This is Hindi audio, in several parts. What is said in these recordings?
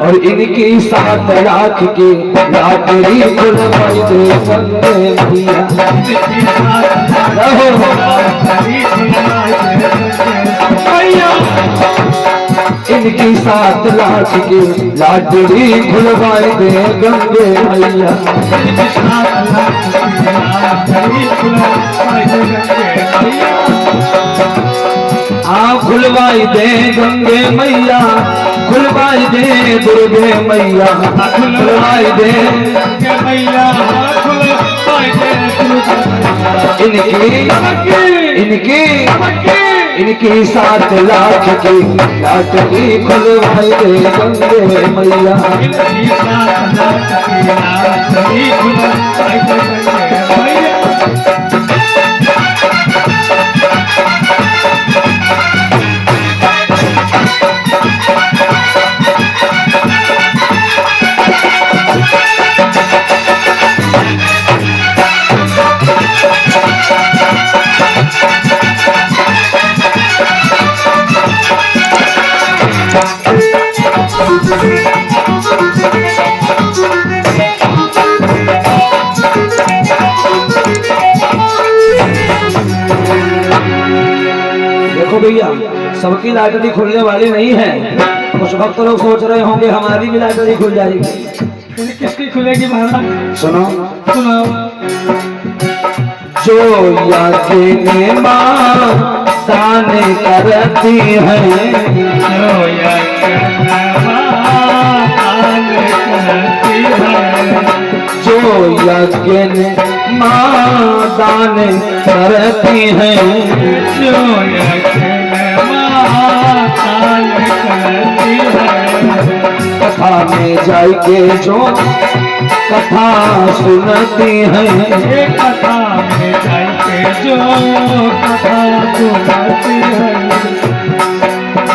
और इनकी 7 लाख की लॉटरी खुलवाई दे गंगे मैया। इनकी 7 लाख की लॉटरी खुलवाई दे गंगे मैया। खुलवाई दे गंगे मैया, खुलवाई दे दुर्गे मैया, खुलवाई दे मैया, खुलवाई दे इनकी 7 लाख की लॉटरी खुलवाई दे गंगे मैया। देखो भैया, सबकी लॉटरी खुलने वाली नहीं है। कुछ भक्त लोग सोच रहे होंगे हमारी भी लॉटरी खुल जाएगी। किसकी खुलेगी महाराज? सुनो सुनो। जो यादें माँ ताने करती है, जो जो यज्ञ माँ दान करती है, जो कथा में जाके जो कथा सुनती है, कथा में जाके जो कथा सुनती है।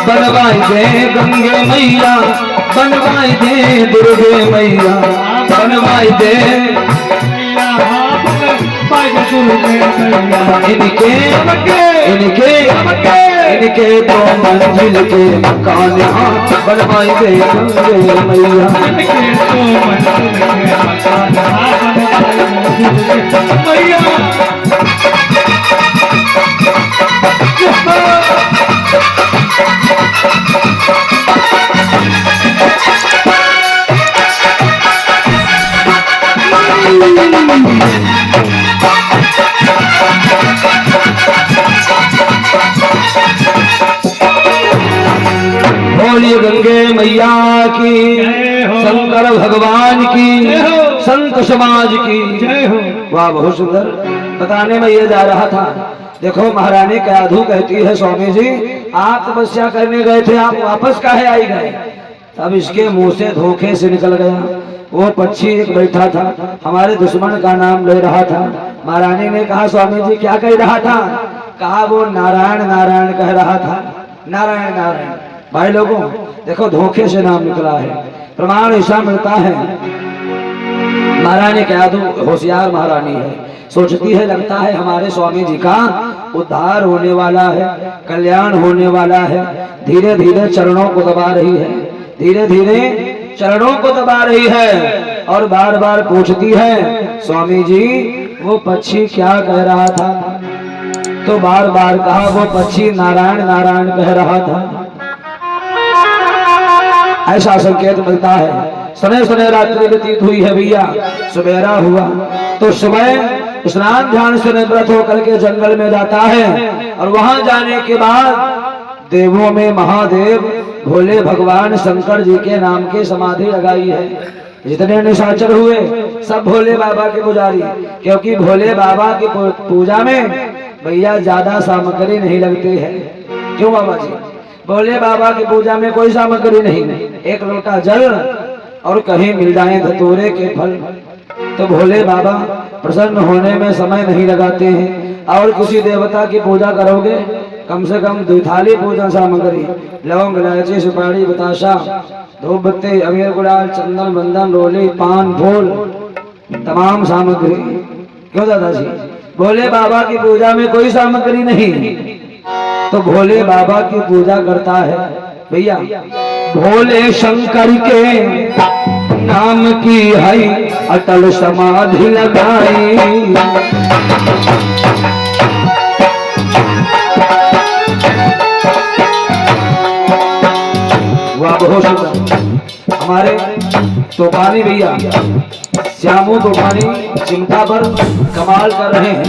बनवाई दे गंगे मैया, बनवाई दे दुर्गे मैया, बनवाई दे इनके तो मंजिल के मकान बनवाई दे गंगे मैया। बोलिए गंगे मैया की, शंकर भगवान की, संत समाज की जय हो। वाह, बहुत सुंदर। बताने में ये जा रहा था, देखो महारानी कयाधु कहती है, स्वामी जी आप तपस्या करने गए थे, आप वापस काहे आई गए? तब इसके मुंह से धोखे से निकल गया। वो पक्षी एक बैठा था, हमारे दुश्मन का नाम ले रहा था। महारानी ने कहा, स्वामी जी क्या कह रहा था? कहा वो नारायण नारायण कह रहा था, नारायण नारायण। भाई लोगों देखो, धोखे से नाम निकला है, प्रमाण ऐसा मिलता है। महारानी कयाधु होशियार महारानी है, सोचती है लगता है हमारे स्वामी जी का उद्धार होने वाला है, कल्याण होने वाला है। धीरे धीरे चरणों को दबा रही है, धीरे धीरे चरणों को दबा रही है और बार बार पूछती है, स्वामी जी वो पक्षी क्या कह रहा था? तो बार बार कहा वो पक्षी नारायण नारायण कह रहा था। ऐसा संकेत मिलता है। समय समय रात्रि व्यतीत हुई है भैया, सवेरा हुआ तो सुबह स्नान ध्यान से निवृत्त होकर के जंगल में जाता है और वहां जाने के बाद देवों में महादेव भोले भगवान शंकर जी के नाम की समाधि लगाई है। जितने निशाचर हुए सब भोले बाबा के पुजारी, क्योंकि भोले बाबा की पूजा में भैया ज्यादा सामग्री नहीं लगती है। क्यों बाबा जी? भोले बाबा की पूजा में कोई सामग्री नहीं, एक लोटा जल और कहीं मिल जाए धतूरे के फल, तो भोले बाबा प्रसन्न होने में समय नहीं लगाते हैं। और किसी देवता की पूजा करोगे कम से कम 2 थाली पूजन सामग्री, लौंग इलायची सुपारी बताशा धूप बत्ती अबीर गुलाल चंदन बंदन रोली पान फूल तमाम सामग्री। क्यों दादाजी? भोले बाबा की पूजा में कोई सामग्री नहीं, तो भोले बाबा की पूजा करता है भैया भोले शंकर के नाम की है अटल समाधि लगाई। वाह बहुत सुंदर। हमारे तूफानी भैया श्यामू तूफानी चिमटा पर कमाल कर रहे हैं।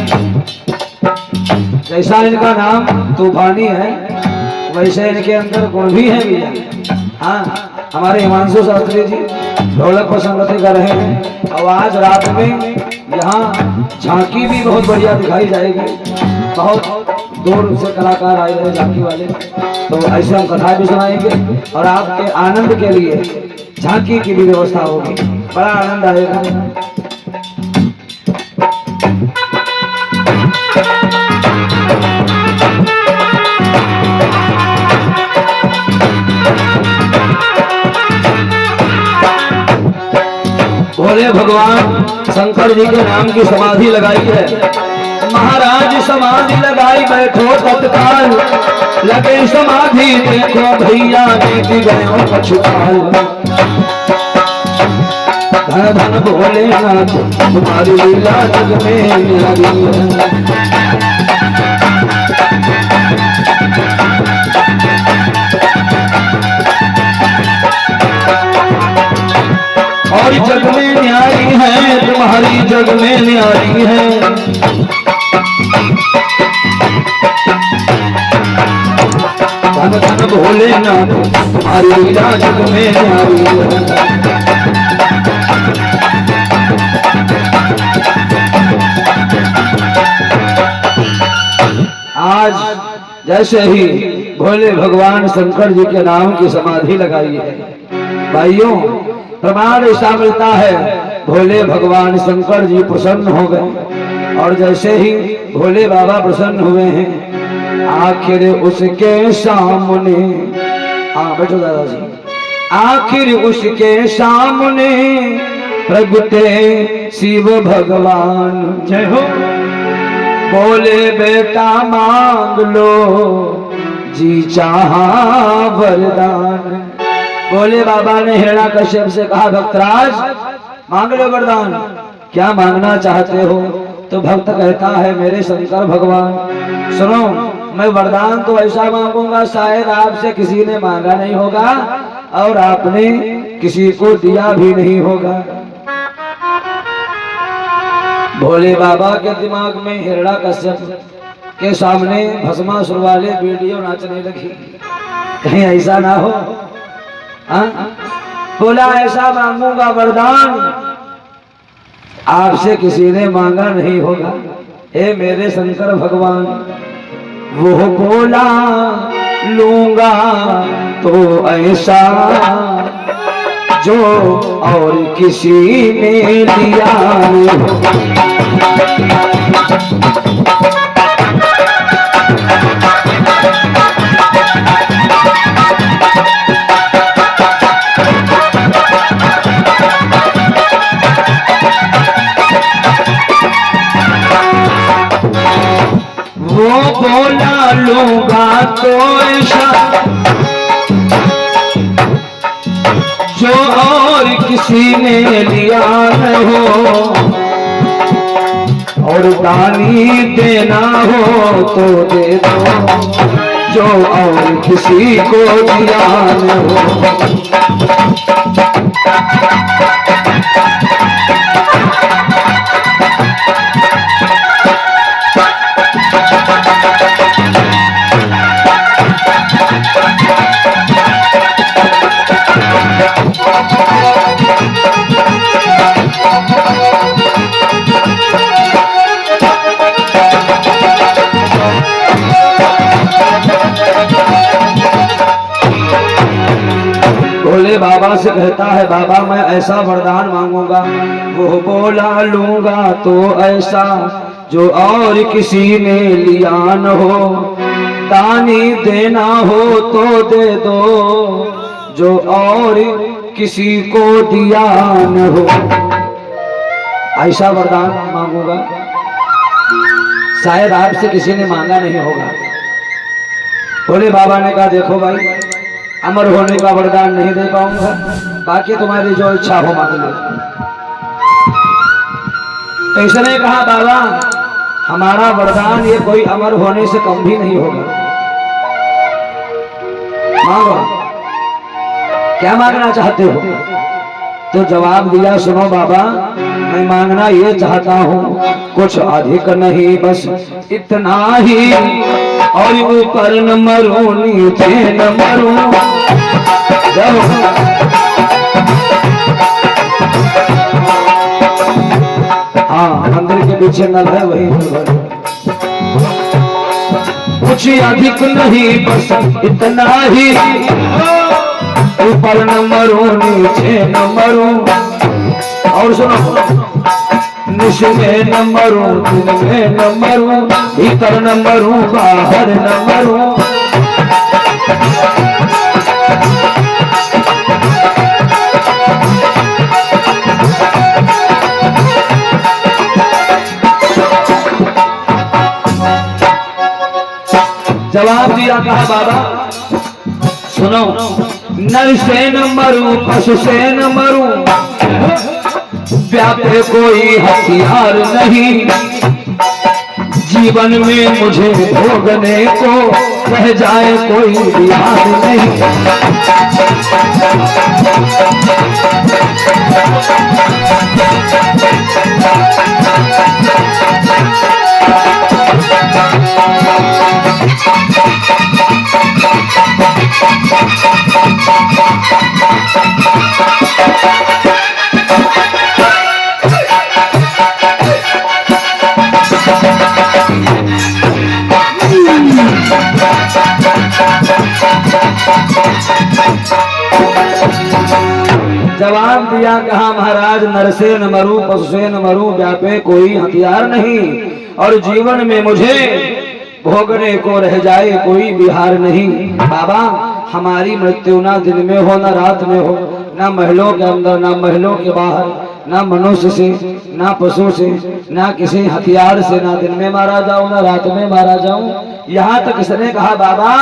जैसा इनका नाम तूफानी है वैसे इनके अंदर गुण भी है भैया। हाँ, हमारे हिमांशु शास्त्री जी ढोलक पर संगति कर रहे हैं और आज रात में यहाँ झांकी भी बहुत बढ़िया दिखाई जाएगी। बहुत दूर से कलाकार आए हैं झांकी वाले, तो ऐसे हम कथा भी सुनाएंगे और आपके आनंद के लिए झांकी की भी व्यवस्था होगी। बड़ा आनंद आएगा। भोले भगवान शंकर जी के नाम की समाधि लगाई है। महाराज समाधि लगाई बैठो तत्काल, लगे समाधि देखो भैया देख गए पछुताल। धन धन भोलेनाथ तुम्हारी लीला जग में निराली है। और जग में न्यारी है तुम्हारी, जग में न्यारी है। धन धन भोलेनाथ तुम्हारी लीला जग में न्यारी है। आज जैसे ही भोले भगवान शंकर जी के नाम की समाधि लगाई है भाइयों, प्रमाण ऐसा मिलता है भोले भगवान शंकर जी प्रसन्न हो गए। और जैसे ही भोले बाबा प्रसन्न हुए हैं आखिर उसके सामने, हाँ बैठो दादाजी, आखिर उसके सामने प्रगटे शिव भगवान। जय हो। बोले बेटा मांग लो जी चाहा वरदान। बोले बाबा ने हिरण्याकश्यप से कहा भक्तराज मांग लो वरदान, क्या मांगना चाहते हो? तो भक्त कहता है मेरे शंकर भगवान सुनो, मैं वरदान तो ऐसा मांगूंगा शायद आपसे किसी ने मांगा नहीं होगा और आपने किसी को दिया भी नहीं होगा। भोले बाबा के दिमाग में हिरण्याकश्यप के सामने भस्मासुर वाले वीडियो नाचने लगी, कहीं ऐसा ना हो। बोला ऐसा मांगूंगा वरदान आपसे किसी ने मांगा नहीं होगा। हे मेरे शंकर भगवान, वो बोला लूंगा तो ऐसा जो और किसी ने दिया हो। वो बोला लूंगा तो ऐसा जो और किसी ने लिया न हो, और दानी देना हो तो दे दो जो और किसी को दिया न हो। भोले बाबा से कहता है बाबा मैं ऐसा वरदान मांगूंगा। वो बोला लूंगा तो ऐसा जो और किसी ने लिया न हो, दानी देना हो तो दे दो जो और किसी को दिया न हो। ऐसा वरदान मांगूंगा शायद आपसे किसी ने मांगा नहीं होगा। भोले बाबा ने कहा देखो भाई अमर होने का वरदान नहीं दे पाऊंगा, बाकी तुम्हारी जो इच्छा हो मांग लो। तो इसने कहा बाबा हमारा वरदान ये कोई अमर होने से कम भी नहीं होगा, मांगो क्या मांगना चाहते हो। तो जवाब दिया सुनो बाबा मैं मांगना ये चाहता हूँ कुछ अधिक नहीं बस इतना ही, और ऊपर न मरूं नीचे न मरूं। हाँ मंदिर के पीछे नल है वही कुछ अधिक नहीं बस इतना ही, ऊपर न मरूं नीचे न मरूं। और सुनो निश में न मरूं दिन में न मरूं, भीतर न मरूं बाहर न मरूं। जवाब दिया कहा बाबा सुनो नर से न मरूं पशु से न मरूं, व्यापे कोई हथियार नहीं, जीवन में मुझे भोगने को रह जाए कोई बिहार नहीं। जवाब दिया कहा महाराज नर से न मरूं पशु से न मरूं, व्यापे कोई हथियार नहीं, और जीवन में मुझे भोगने को रह जाए कोई बिहार नहीं। बाबा हमारी मृत्यु ना दिन में हो ना रात में हो, ना महलों के अंदर ना महलों के बाहर, ना मनुष्य से ना पशु से ना किसी हथियार से, ना दिन में मारा जाऊं ना रात में मारा जाऊं। यहाँ तक इसने कहा बाबा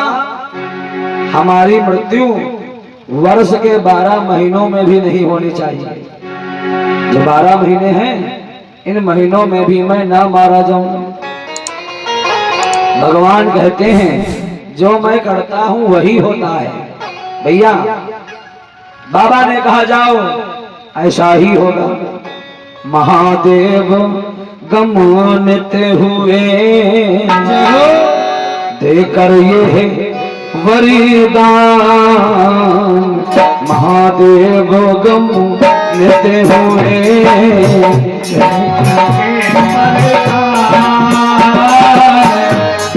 हमारी मृत्यु वर्ष के 12 महीनों में भी नहीं होनी चाहिए। जो 12 महीने हैं इन महीनों में भी मैं ना मारा जाऊं। भगवान कहते हैं जो मैं करता हूं वही होता है। भैया बाबा ने कहा जाओ ऐसा ही होगा। महादेव गमनित हुए देकर ये वरदान, महादेव गमनित हुए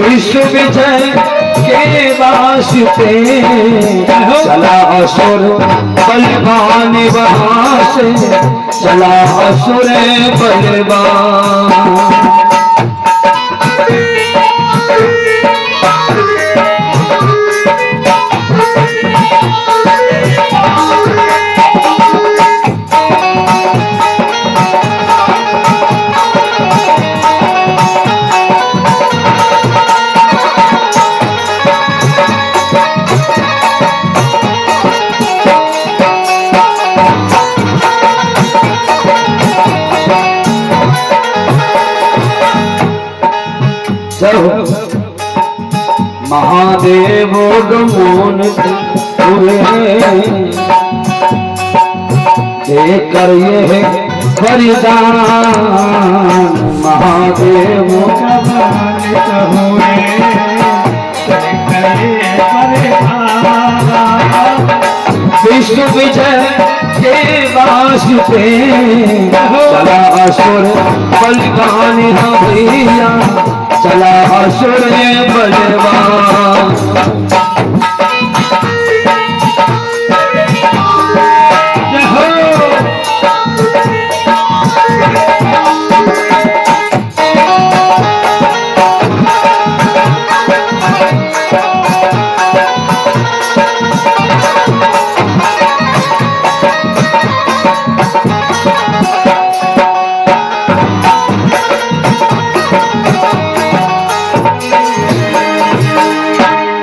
विश्व विजय के वास्ते, चला असुर बलवान वहां से, चला असुर बलवान। महादेव गमनित हुए देकर ये वरदान, महादेव गमनित हुए देकर ये वरदान, विश्व विजय के वास्ते, चला असुर बलवान भैया, चला असुर बलवान।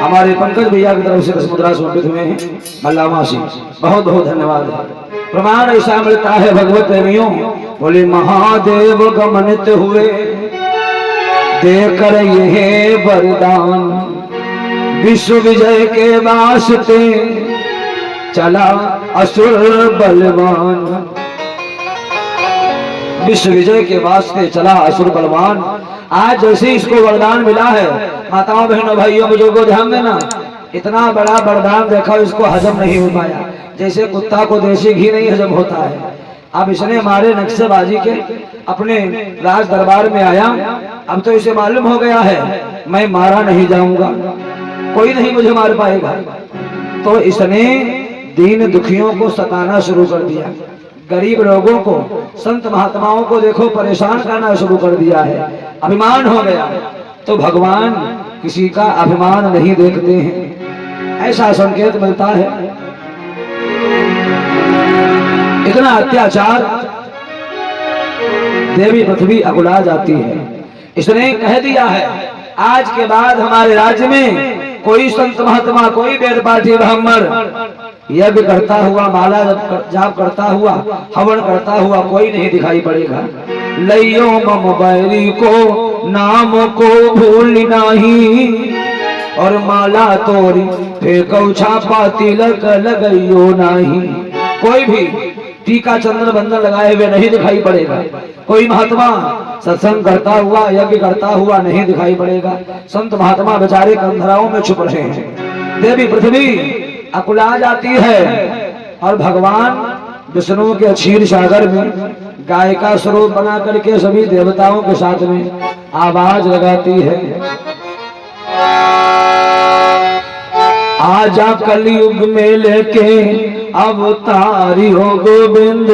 हमारे पंकज भैया की तरफ से 10 मुद्रा समर्पित हुए हैं। मल्लामासी बहुत बहुत धन्यवाद। प्रमाण ऐसा मिलता है भगवत प्रेमियों, बोले महादेव गमनित हुए देकर ये वरदान, विश्व विजय के वास्ते चला असुर बलवान। विश्व विजय के वास्ते चला असुर बलवान। आज जैसे इसको वरदान मिला है, माताओं बहनों भाइयों बुजुर्गों ध्यान देना, इतना बड़ा वरदान देखा इसको हजम नहीं हो पाया। जैसे कुत्ता को देसी घी नहीं हजम होता है, अब इसने हमारे नक्शेबाजी के अपने राज दरबार में आया। अब तो इसे मालूम हो गया है मैं मारा नहीं जाऊंगा, कोई नहीं मुझे मार पाएगा। तो इसने दीन दुखियों को सताना शुरू कर दिया, गरीब लोगों को, संत महात्माओं को देखो परेशान करना शुरू कर दिया है। अभिमान हो गया। तो भगवान किसी का अभिमान नहीं देखते हैं, ऐसा संकेत मिलता है। इतना अत्याचार, देवी पृथ्वी अकुला जाती है। इसने कह दिया है आज के बाद हमारे राज्य में कोई संत महात्मा, कोई वेद पाठी ब्राह्मण यज्ञ करता हुआ, माला जाप करता हुआ, हवन करता हुआ कोई नहीं दिखाई पड़ेगा। लइयो मम बैरी को नाम को भूल नहीं, और माला तोरी फेंको छापा तिलक लगइयो नहीं। कोई भी टीका चंदन बंधन लगाए हुए नहीं दिखाई पड़ेगा। कोई महात्मा सत्संग करता हुआ, यज्ञ करता हुआ नहीं दिखाई पड़ेगा। संत महात्मा बेचारे कंधराओं में छुप रहे हैं। देवी पृथ्वी अकुला जाती है और भगवान विष्णु के क्षीर सागर में गाय का स्वरूप बना करके सभी देवताओं के साथ में आवाज लगाती है, आजा कलयुग में लेके अवतारी हो गोविंद।